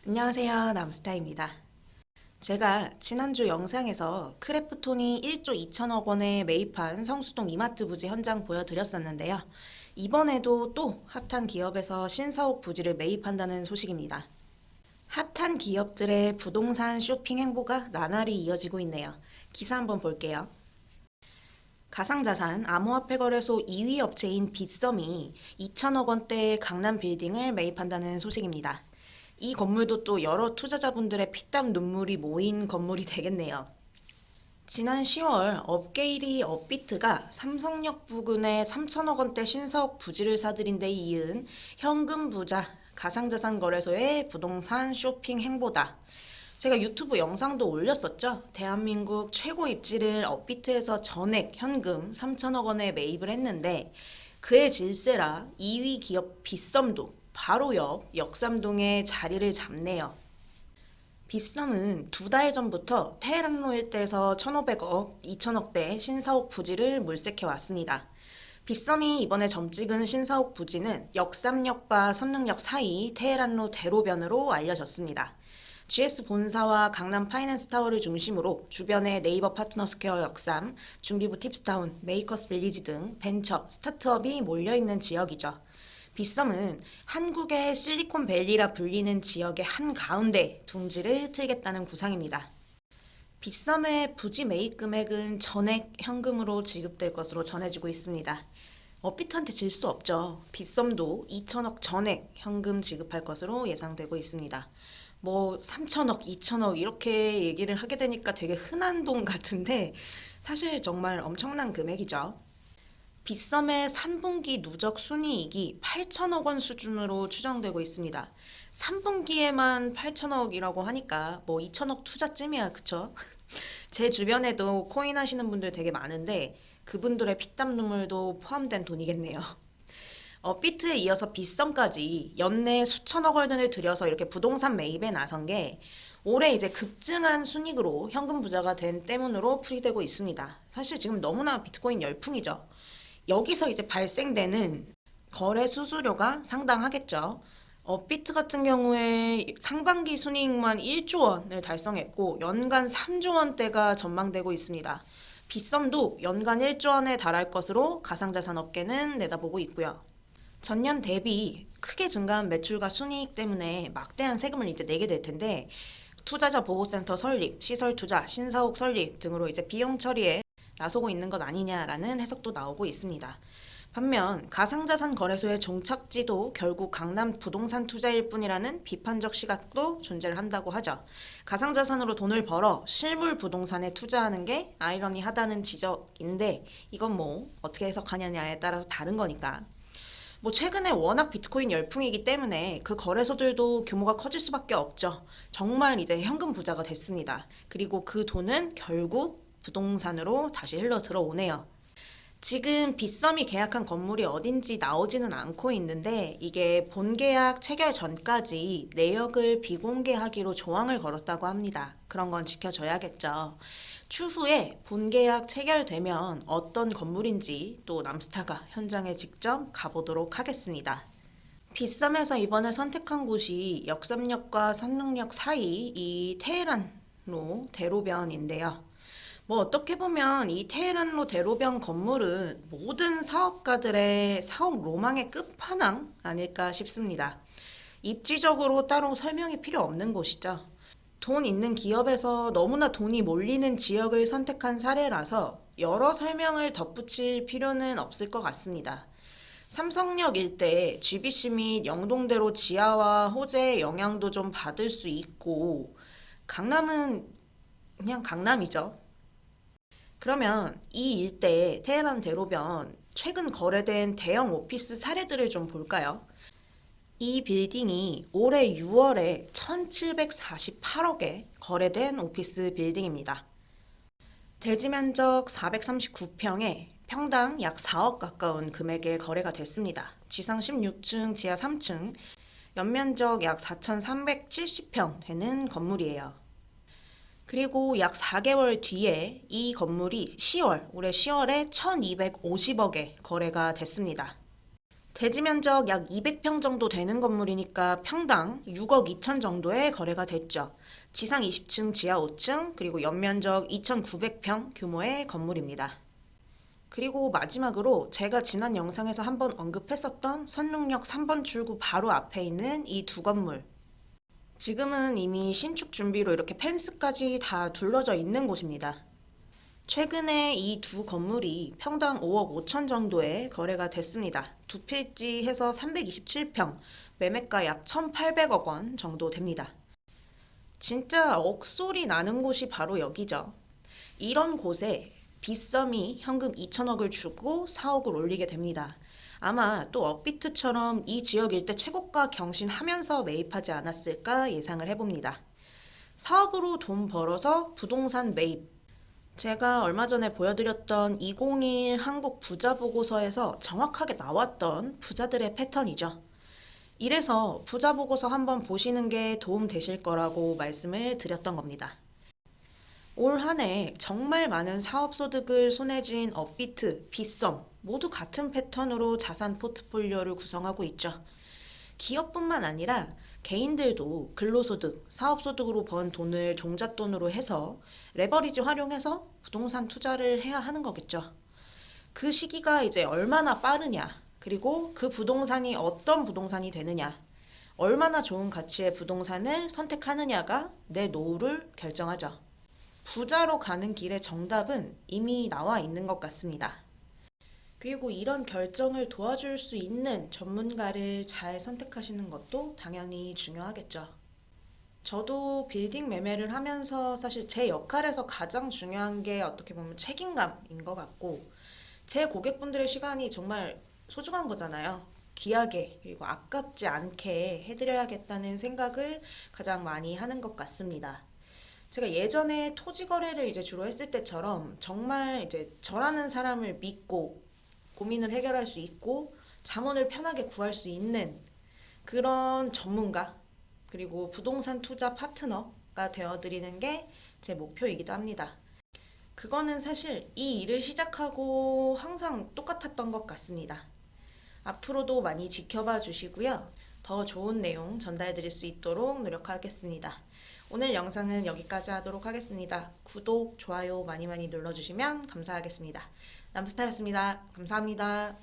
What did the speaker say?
안녕하세요. 남스타입니다. 제가 지난주 영상에서 크래프톤이 1조 2천억 원에 매입한 성수동 이마트 부지 현장 보여드렸었는데요. 이번에도 또 핫한 기업에서 신사옥 부지를 매입한다는 소식입니다. 핫한 기업들의 부동산 쇼핑 행보가 나날이 이어지고 있네요. 기사 한번 볼게요. 가상자산 암호화폐 거래소 2위 업체인 빗썸이 2천억 원대의 강남 빌딩을 매입한다는 소식입니다. 이 건물도 또 여러 투자자분들의 피땀 눈물이 모인 건물이 되겠네요. 지난 10월 업계 1위 업비트가 삼성역 부근에 3천억 원대 신사옥 부지를 사들인 데 이은 현금 부자 가상자산 거래소의 부동산 쇼핑 행보다. 제가 유튜브 영상도 올렸었죠. 대한민국 최고 입지를 업비트에서 전액 현금 3천억 원에 매입을 했는데 그의 질세라 2위 기업 빗썸도 바로 옆 역삼동에 자리를 잡네요. 빗썸은 2달 전부터 테헤란로 일대에서 1,500억, 2천억대 신사옥 부지를 물색해 왔습니다. 빗썸이 이번에 점 찍은 신사옥 부지는 역삼역과 선릉역 사이 테헤란로 대로변으로 알려졌습니다. GS 본사와 강남 파이낸스 타워를 중심으로 주변에 네이버 파트너스퀘어 역삼, 중기부 팁스타운, 메이커스 빌리지 등 벤처, 스타트업이 몰려있는 지역이죠. 빗썸은 한국의 실리콘밸리라 불리는 지역의 한가운데 둥지를 트이겠다는 구상입니다. 빗썸의 부지 매입 금액은 전액 현금으로 지급될 것으로 전해지고 있습니다. 업비트한테 질 수 없죠. 빗썸도 2천억 전액 현금 지급할 것으로 예상되고 있습니다. 3천억, 2천억 이렇게 얘기를 하게 되니까 되게 흔한 돈 같은데 사실 정말 엄청난 금액이죠. 빗썸의 3분기 누적 순이익이 8천억 원 수준으로 추정되고 있습니다. 3분기에만 8천억이라고 하니까 2천억 투자쯤이야, 그쵸? 제 주변에도 코인 하시는 분들 되게 많은데 그분들의 피땀 눈물도 포함된 돈이겠네요. 업비트에 이어서 빗썸까지 연내 수천억 원을 들여서 이렇게 부동산 매입에 나선 게 올해 이제 급증한 순익으로 현금 부자가 된 때문으로 풀이되고 있습니다. 사실 지금 너무나 비트코인 열풍이죠. 여기서 이제 발생되는 거래 수수료가 상당하겠죠. 업비트 같은 경우에 상반기 순이익만 1조 원을 달성했고 연간 3조 원대가 전망되고 있습니다. 빗썸도 연간 1조 원에 달할 것으로 가상자산 업계는 내다보고 있고요. 전년 대비 크게 증가한 매출과 순이익 때문에 막대한 세금을 이제 내게 될 텐데 투자자 보호센터 설립, 시설 투자, 신사옥 설립 등으로 이제 비용 처리에 나서고 있는 것 아니냐라는 해석도 나오고 있습니다. 반면 가상자산 거래소의 종착지도 결국 강남 부동산 투자일 뿐이라는 비판적 시각도 존재를 한다고 하죠. 가상자산으로 돈을 벌어 실물 부동산에 투자하는 게 아이러니하다는 지적인데 이건 어떻게 해석하냐에 따라서 다른 거니까. 최근에 워낙 비트코인 열풍이기 때문에 그 거래소들도 규모가 커질 수밖에 없죠. 정말 이제 현금 부자가 됐습니다. 그리고 그 돈은 결국 부동산으로 다시 흘러 들어오네요. 지금 빗썸이 계약한 건물이 어딘지 나오지는 않고 있는데 이게 본계약 체결 전까지 내역을 비공개하기로 조항을 걸었다고 합니다. 그런 건 지켜줘야겠죠. 추후에 본계약 체결되면 어떤 건물인지 또 남스타가 현장에 직접 가보도록 하겠습니다. 빗썸에서 이번에 선택한 곳이 역삼역과 선릉역 사이 이 테헤란로 대로변인데요. 어떻게 보면 이 테헤란로 대로변 건물은 모든 사업가들의 사업 로망의 끝판왕 아닐까 싶습니다. 입지적으로 따로 설명이 필요 없는 곳이죠. 돈 있는 기업에서 너무나 돈이 몰리는 지역을 선택한 사례라서 여러 설명을 덧붙일 필요는 없을 것 같습니다. 삼성역 일대 GBC 및 영동대로 지하와 호재의 영향도 좀 받을 수 있고 강남은 그냥 강남이죠. 그러면 이 일대 테헤란 대로변 최근 거래된 대형 오피스 사례들을 좀 볼까요? 이 빌딩이 올해 6월에 1,748억에 거래된 오피스 빌딩입니다. 대지 면적 439평에 평당 약 4억 가까운 금액에 거래가 됐습니다. 지상 16층, 지하 3층, 연면적 약 4,370평 되는 건물이에요. 그리고 약 4개월 뒤에 이 건물이 올해 10월에 1,250억에 거래가 됐습니다. 대지 면적 약 200평 정도 되는 건물이니까 평당 6억 2천 정도에 거래가 됐죠. 지상 20층, 지하 5층, 그리고 연면적 2,900평 규모의 건물입니다. 그리고 마지막으로 제가 지난 영상에서 한번 언급했었던 선릉역 3번 출구 바로 앞에 있는 이 두 건물. 지금은 이미 신축 준비로 이렇게 펜스까지 다 둘러져 있는 곳입니다. 최근에 이 두 건물이 평당 5억 5천 정도에 거래가 됐습니다. 두 필지 해서 327평, 매매가 약 1,800억 원 정도 됩니다. 진짜 억소리 나는 곳이 바로 여기죠. 이런 곳에 빗썸이 현금 2천억을 주고 4억을 올리게 됩니다. 아마 또 업비트처럼 이 지역 일대 최고가 경신하면서 매입하지 않았을까 예상을 해봅니다. 사업으로 돈 벌어서 부동산 매입. 제가 얼마 전에 보여드렸던 2021 한국 부자 보고서에서 정확하게 나왔던 부자들의 패턴이죠. 이래서 부자 보고서 한번 보시는 게 도움 되실 거라고 말씀을 드렸던 겁니다. 올 한 해 정말 많은 사업 소득을 손에 쥔 업비트, 빗썸 모두 같은 패턴으로 자산 포트폴리오를 구성하고 있죠. 기업뿐만 아니라 개인들도 근로소득, 사업소득으로 번 돈을 종잣돈으로 해서 레버리지 활용해서 부동산 투자를 해야 하는 거겠죠. 그 시기가 이제 얼마나 빠르냐, 그리고 그 부동산이 어떤 부동산이 되느냐, 얼마나 좋은 가치의 부동산을 선택하느냐가 내 노후를 결정하죠. 부자로 가는 길의 정답은 이미 나와 있는 것 같습니다. 그리고 이런 결정을 도와줄 수 있는 전문가를 잘 선택하시는 것도 당연히 중요하겠죠. 저도 빌딩 매매를 하면서 사실 제 역할에서 가장 중요한 게 어떻게 보면 책임감인 것 같고, 제 고객분들의 시간이 정말 소중한 거잖아요. 귀하게 그리고 아깝지 않게 해드려야겠다는 생각을 가장 많이 하는 것 같습니다. 제가 예전에 토지 거래를 이제 주로 했을 때처럼 정말 이제 저라는 사람을 믿고 고민을 해결할 수 있고 자문을 편하게 구할 수 있는 그런 전문가 그리고 부동산 투자 파트너가 되어드리는 게 제 목표이기도 합니다. 그거는 사실 이 일을 시작하고 항상 똑같았던 것 같습니다. 앞으로도 많이 지켜봐 주시고요. 더 좋은 내용 전달 드릴 수 있도록 노력하겠습니다. 오늘 영상은 여기까지 하도록 하겠습니다. 구독, 좋아요 많이 많이 눌러주시면 감사하겠습니다. 남스타였습니다. 감사합니다.